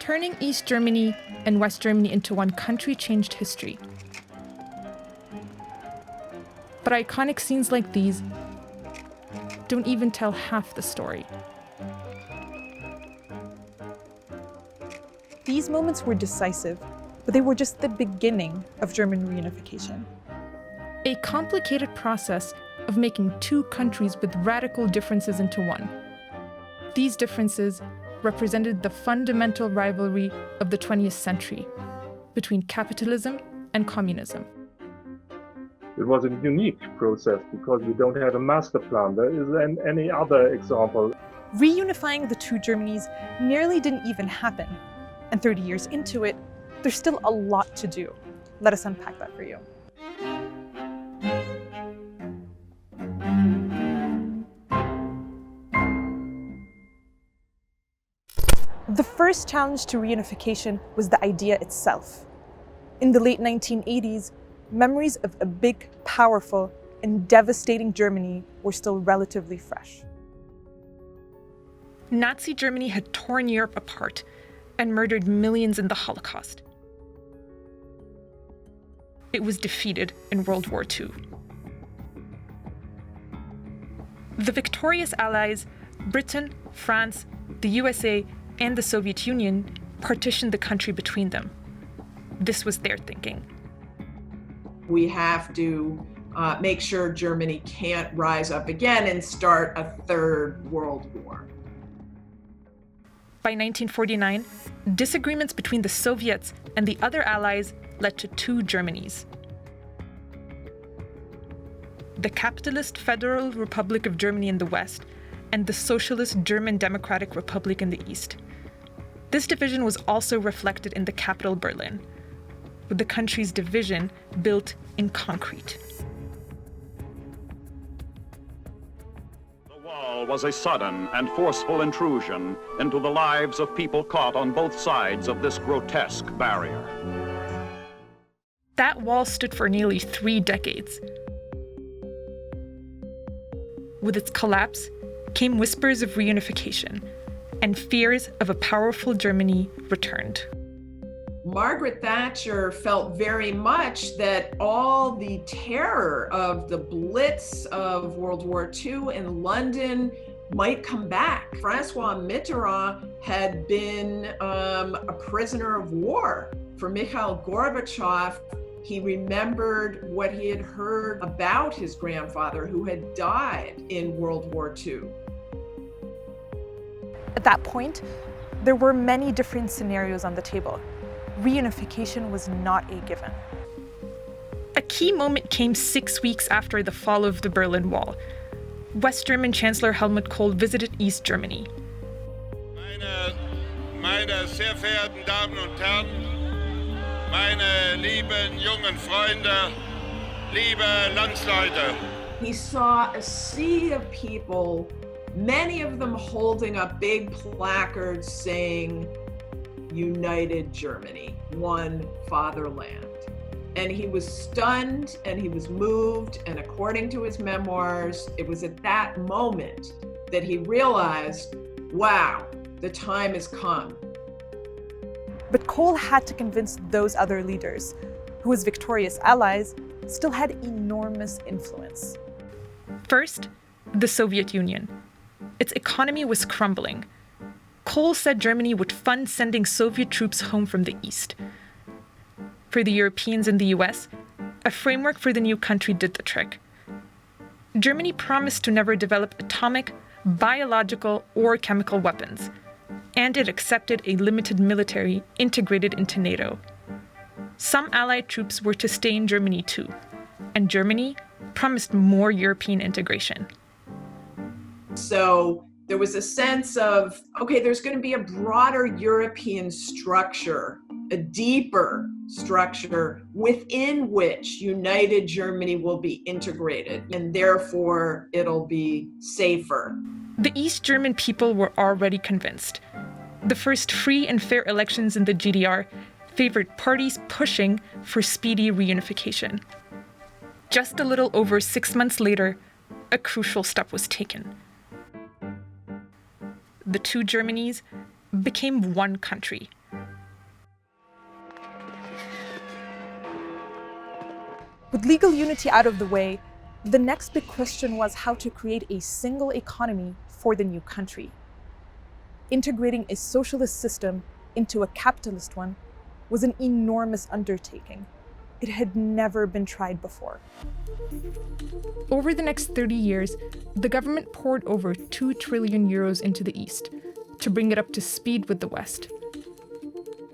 Turning East Germany and West Germany into one country changed history. But iconic scenes like these don't even tell half the story. These moments were decisive, but they were just the beginning of German reunification. A complicated process of making two countries with radical differences into one. These differences represented the fundamental rivalry of the 20th century between capitalism and communism. It was a unique process because we don't have a master plan. There isn't any other example. Reunifying the two Germanys nearly didn't even happen. And 30 years into it, there's still a lot to do. Let us unpack that for you. The first challenge to reunification was the idea itself. In the late 1980s, memories of a big, powerful, and devastating Germany were still relatively fresh. Nazi Germany had torn Europe apart and murdered millions in the Holocaust. It was defeated in World War II. The victorious Allies, Britain, France, the USA, and the Soviet Union, partitioned the country between them. This was their thinking. We have to make sure Germany can't rise up again and start a third world war. By 1949, disagreements between the Soviets and the other allies led to two Germanys. The capitalist Federal Republic of Germany in the west and the socialist German Democratic Republic in the east. This division was also reflected in the capital Berlin, with the country's division built in concrete. The wall was a sudden and forceful intrusion into the lives of people caught on both sides of this grotesque barrier. That wall stood for nearly 3 decades. With its collapse came whispers of reunification, and fears of a powerful Germany returned. Margaret Thatcher felt very much that all the terror of the Blitz of World War II in London might come back. Francois Mitterrand had been a prisoner of war. For Mikhail Gorbachev, he remembered what he had heard about his grandfather who had died in World War II. At that point, there were many different scenarios on the table. Reunification was not a given. A key moment came 6 weeks after the fall of the Berlin Wall. West German Chancellor Helmut Kohl visited East Germany. Meine sehr verehrten Damen und Herren, meine lieben jungen Freunde, liebe Landsleute. He saw a sea of people, many of them holding up big placards saying, United Germany, one fatherland. And he was stunned and he was moved, and according to his memoirs, it was at that moment that he realized, wow, the time has come. But Kohl had to convince those other leaders, who as victorious allies still had enormous influence. First, the Soviet Union. Its economy was crumbling. Kohl said Germany would fund sending Soviet troops home from the east. For the Europeans in the US, a framework for the new country did the trick. Germany promised to never develop atomic, biological, or chemical weapons, and it accepted a limited military integrated into NATO. Some Allied troops were to stay in Germany too, and Germany promised more European integration. So there was a sense of, okay, there's going to be a broader European structure, a deeper structure within which united Germany will be integrated, and therefore it'll be safer. The East German people were already convinced. The first free and fair elections in the GDR favored parties pushing for speedy reunification. Just a little over 6 months later, a crucial step was taken. The two Germanys became one country, With legal unity out of the way, the next big question was how to create a single economy for the new country. Integrating a socialist system into a capitalist one was an enormous undertaking. It had never been tried before. Over the next 30 years, the government poured over 2 trillion euros into the East to bring it up to speed with the West.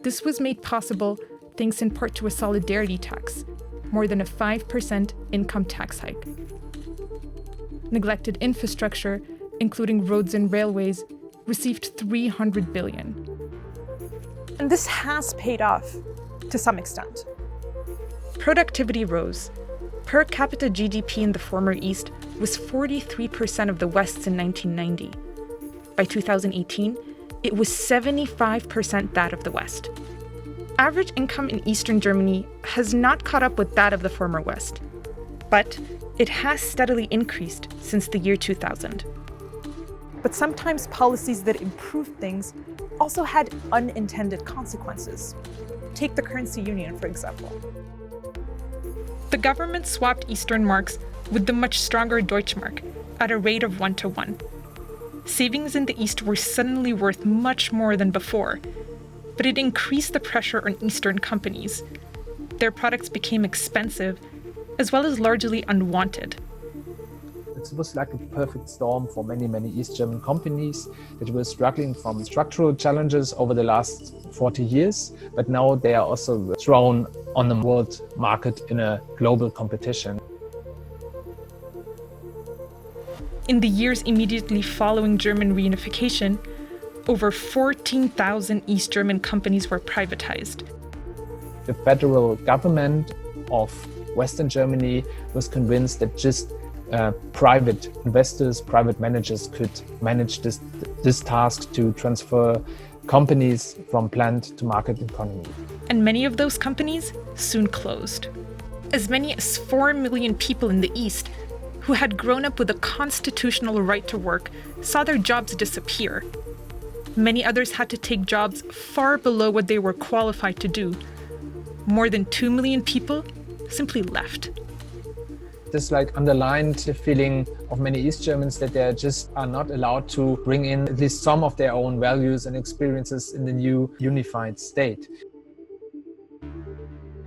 This was made possible thanks in part to a solidarity tax, more than a 5% income tax hike. Neglected infrastructure, including roads and railways, received 300 billion. And this has paid off to some extent. Productivity rose. Per capita GDP in the former East was 43% of the West's in 1990. By 2018, it was 75% that of the West. Average income in Eastern Germany has not caught up with that of the former West, but it has steadily increased since the year 2000. But sometimes policies that improved things also had unintended consequences. Take the currency union, for example. The government swapped Eastern marks with the much stronger Deutschmark at a rate of 1-to-1. Savings in the East were suddenly worth much more than before, but it increased the pressure on Eastern companies. Their products became expensive, as well as largely unwanted. It was like a perfect storm for many East German companies that were struggling from structural challenges over the last 40 years, but now they are also thrown on the world market in a global competition. In the years immediately following German reunification, over 14,000 East German companies were privatized. The federal government of Western Germany was convinced that just private investors, private managers could manage this task to transfer companies from planned to market economy. And many of those companies soon closed. As many as 4 million people in the East, who had grown up with a constitutional right to work, saw their jobs disappear. Many others had to take jobs far below what they were qualified to do. More than 2 million people simply left. This underlined the feeling of many East Germans that they just are not allowed to bring in at least some of their own values and experiences in the new unified state.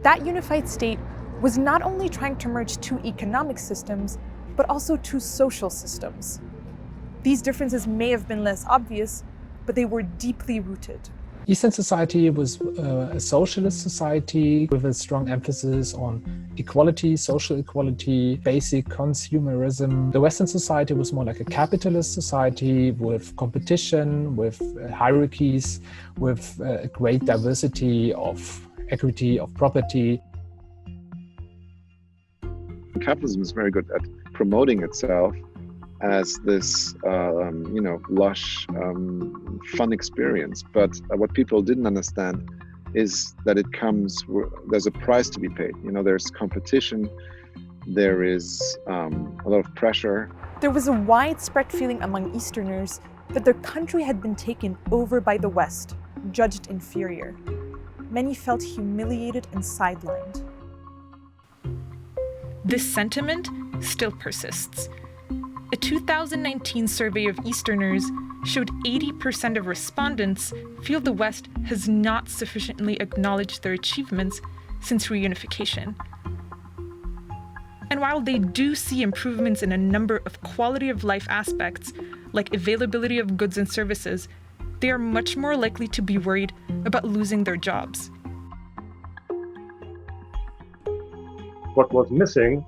That unified state was not only trying to merge 2 economic systems, but also 2 social systems. These differences may have been less obvious, but they were deeply rooted. Eastern society was a socialist society with a strong emphasis on equality, social equality, basic consumerism. The Western society was more like a capitalist society with competition, with hierarchies, with a great diversity of equity, of property. Capitalism is very good at promoting itself as this, lush, fun experience. But what people didn't understand is that there's a price to be paid. There's competition, there is a lot of pressure. There was a widespread feeling among Easterners that their country had been taken over by the West, judged inferior. Many felt humiliated and sidelined. This sentiment still persists. A 2019 survey of Easterners showed 80% of respondents feel the West has not sufficiently acknowledged their achievements since reunification. And while they do see improvements in a number of quality of life aspects, like availability of goods and services, they are much more likely to be worried about losing their jobs. What was missing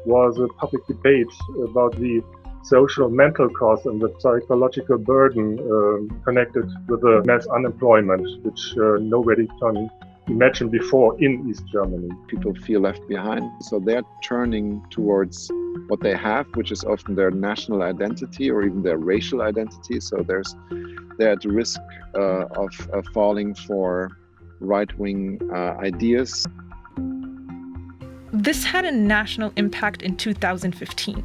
was a public debate about the social mental cost and the psychological burden connected with the mass unemployment, which nobody can imagine before in East Germany. People feel left behind, so they're turning towards what they have, which is often their national identity or even their racial identity. So they're at risk of falling for right-wing ideas. This had a national impact in 2015,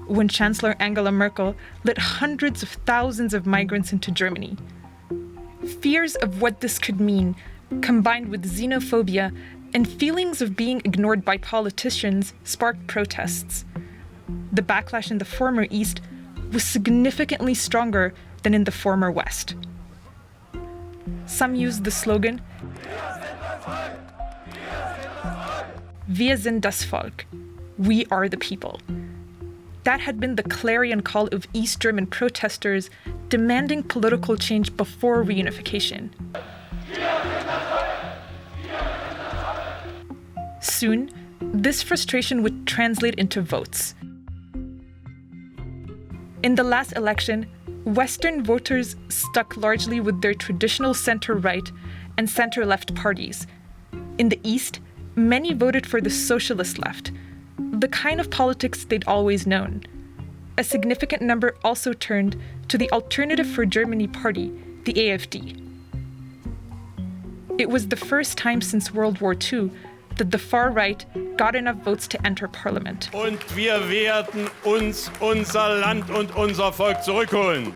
when Chancellor Angela Merkel let hundreds of thousands of migrants into Germany. Fears of what this could mean, combined with xenophobia and feelings of being ignored by politicians sparked protests. The backlash in the former East was significantly stronger than in the former West. Some used the slogan, Wir sind das Volk, we are the people. That had been the clarion call of East German protesters demanding political change before reunification. Soon, this frustration would translate into votes. In the last election, Western voters stuck largely with their traditional center-right and center-left parties. In the East, many voted for the socialist left, the kind of politics they'd always known. A significant number also turned to the Alternative for Germany party, the AfD. It was the first time since World War II that the far right got enough votes to enter parliament. Und wir werden uns unser Land und unser Volk zurückholen.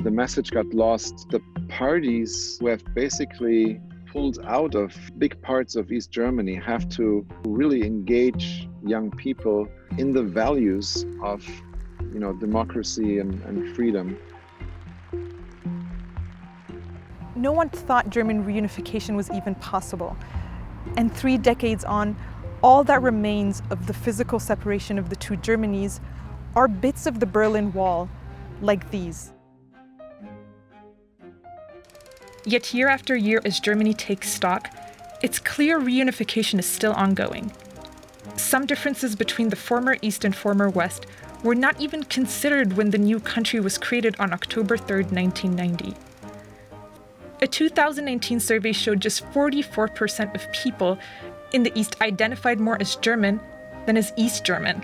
The message got lost. The parties who have basically pulled out of big parts of East Germany have to really engage young people in the values of, democracy and freedom. No one thought German reunification was even possible. And 3 decades on, all that remains of the physical separation of the two Germanys are bits of the Berlin Wall, like these. Yet year after year, as Germany takes stock, it's clear reunification is still ongoing. Some differences between the former East and former West were not even considered when the new country was created on October 3rd, 1990. A 2019 survey showed just 44% of people in the East identified more as German than as East German.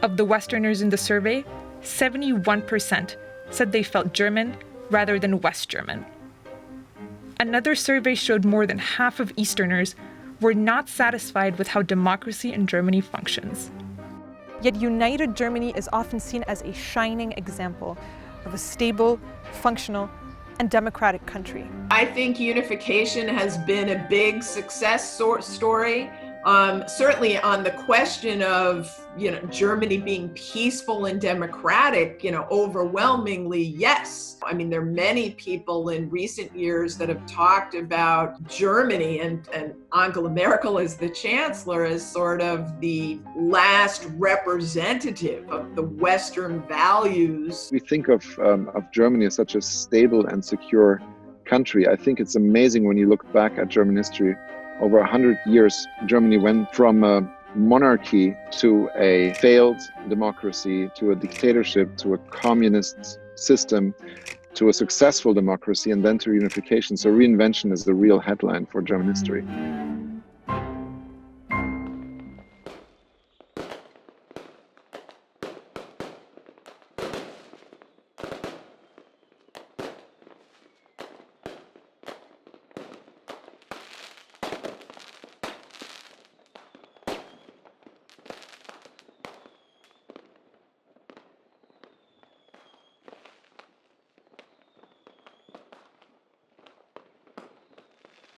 Of the Westerners in the survey, 71% said they felt German rather than West German. Another survey showed more than half of Easterners were not satisfied with how democracy in Germany functions. Yet united Germany is often seen as a shining example of a stable, functional, and democratic country. I think unification has been a big success story. Certainly on the question of, Germany being peaceful and democratic, overwhelmingly, yes. I mean, there are many people in recent years that have talked about Germany and Angela Merkel as the chancellor as sort of the last representative of the Western values. We think of Germany as such a stable and secure country. I think it's amazing when you look back at German history. Over 100 years, Germany went from a monarchy to a failed democracy, to a dictatorship, to a communist system, to a successful democracy, and then to reunification. So reinvention is the real headline for German history.